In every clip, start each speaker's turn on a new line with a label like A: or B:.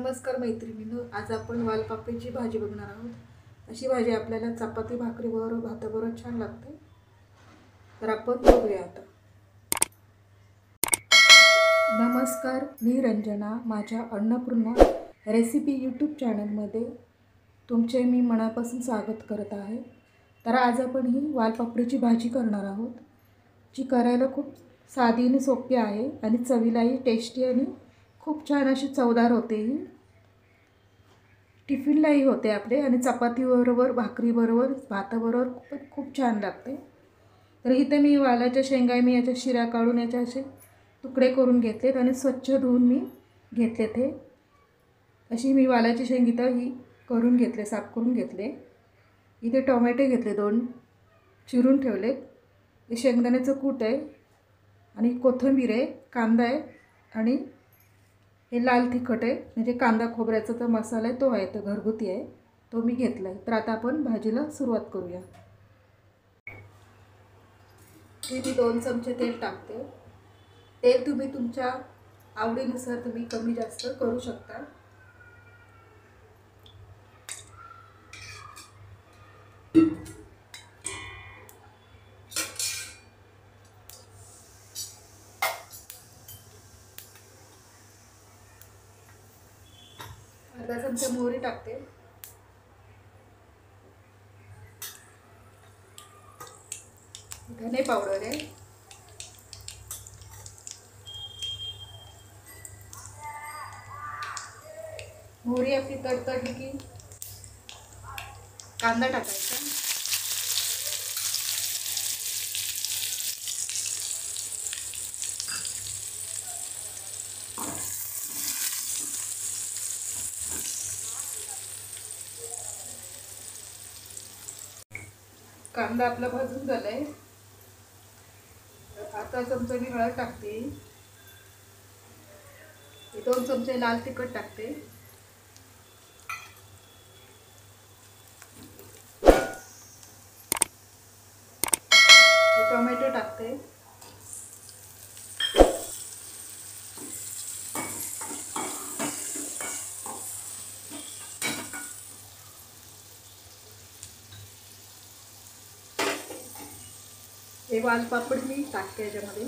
A: नमस्कार मैत्रिणींनो, आज आपण वालपापडीची भाजी बघणार आहोत। अशी भाजी आपल्याला चपाती भाकरीबरोबर भाताबरोबर छान लागते। तर आपण बघूया आता। नमस्कार, मी रंजना। माझ्या अन्नपूर्णा रेसिपी यूट्यूब चॅनलमध्ये तुमचे मी मनापासून स्वागत करत आहे। तर आज आपण ही वालपापडीची भाजी करणार आहोत, जी करायला खूप साधी आणि सोपी आहे आणि चवीलाही टेस्टी आणि खूप छान अशी चवदार होते। ही टिफिनलाही होते आपले आणि चपातीबरोबर भाकरीबरोबर भाताबरोबर खूप छान लागते। तर इथे मी वालाच्या शेंगा याच्या शिरा काढून याचे असे तुकडे करून घेतलेत आणि स्वच्छ धुवून मी घेतलेत। हे अशी मी वालाची शेंग इथं ही करून घेतले, साफ करून घेतले। इथे टोमॅटो घेतले 2 चिरून ठेवले। हे शेंगदाण्याचं कूट आहे आणि कोथिंबीर आहे, कांदा आहे आणि हे लाल तिखट आहे, म्हणजे कांदा खोबऱ्याचा जो मसाला आहे तो आहे, तो घरगुती आहे, तो मी घेतला आहे। तर आता आपण भाजीला सुरुवात करूया। मी 2 चमचे तेल टाकते। तेल तुम्ही तुमच्या आवडीनुसार तुम्ही कमी जास्त करू शकता। अर्धा चमचा मोहरी टाकते। धने पावडर आहे। मोहरी आपली तडतडली की कांदा टाकायचा। कांदा आपला भाजून झालाय। आता चमचा मी हळद टाकते। 2 चमचे लाल तिखट टाकते। टोमॅटो टाकते। हे वालपापड मी टाकते याच्यामध्ये।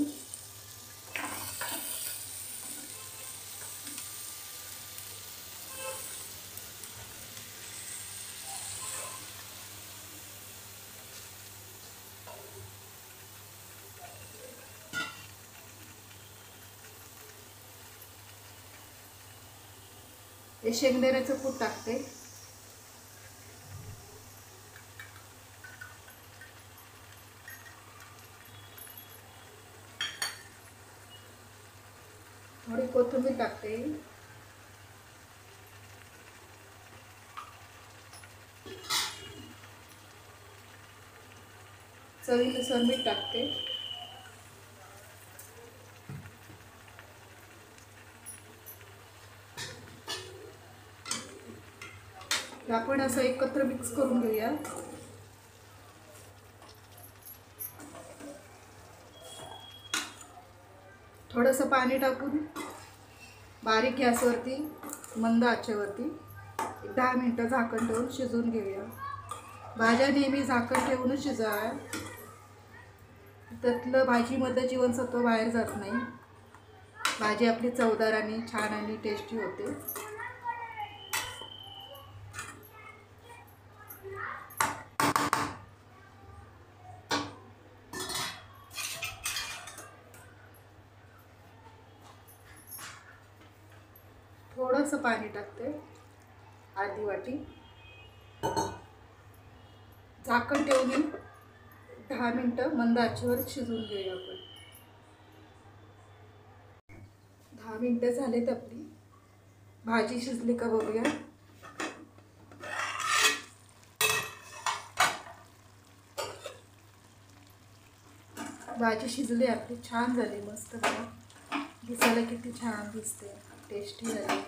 A: हे शेंगदाण्याचं कूट टाकते। थोडी कोथिंबीर टाकते। चवीनुसार मीठ टाकते। आपण असं एकत्र मिक्स करून घेऊया। थोडंसं पाणी टाकून बारीक गॅसवरती मंद आचेवरती 10 मिनिटं झाकण ठेवून शिजवून घेऊया। भाज्या नेहमी झाकण ठेवूनच शिजवाव्या, त्यातलं भाजीमध्ये जीवनसत्व बाहेर जात नाही। भाजी आपली चवदार आणि छान आणि टेस्टी होते। थोडंसं पाणी टाकते, अर्धी वाटी। झाकण ठेवून 10 मिनिटं मंद आचेवर शिजवून घेऊया आपण। 10 मिनिटं झालेत, आपली भाजी शिजली का बघूया। भाजी शिजली आपली, छान झाली, मस्त बघा, दिसायला किती छान दिसते, टेस्टी झाली।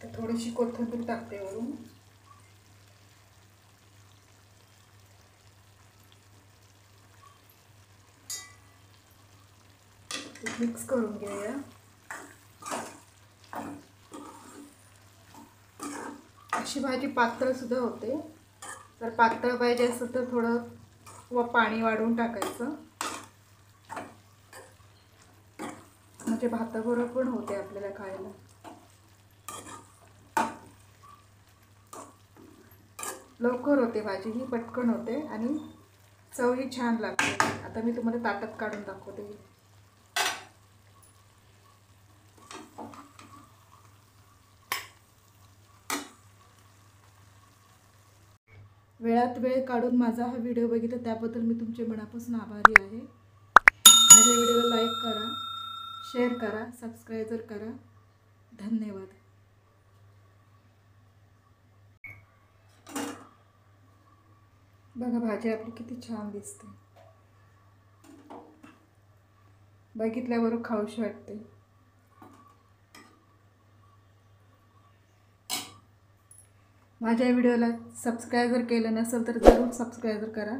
A: तर थोडीशी कोथिंबीर टाकते वरून। मिक्स करून घेऊया। अशी भाजी पातळसुद्धा होते. तर पातळ पाहिजे असेल तर थोडं पाणी वाढवून टाकायचं, म्हणजे भाताबरोबर पण होते आपल्याला खायला. लवकर होते भाजी ही, पटकन होते आणि चवही छान लागते. आता मी तुम्हाला ताटात काढून दाखवते. वेळात वेळ काढून माझा हा व्हिडिओ बघितला त्याबद्दल मी तुमचे मनापासून आभारी आहे. माझ्या व्हिडिओला लाईक करा, शेअर करा, सबस्क्राईब करा. धन्यवाद. बघा भाजी आपली किती छान दिसते. बघितल्याबरोबर खाऊशी वाटते. माझ्या व्हिडिओला सबस्क्राईब जर केलं नसेल तर जरूर सबस्क्राईब करा.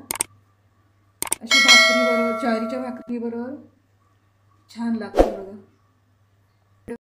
A: अशी भाकरीबरोबर, ज्वारीच्या भाकरीबरोबर छान लागते बघा.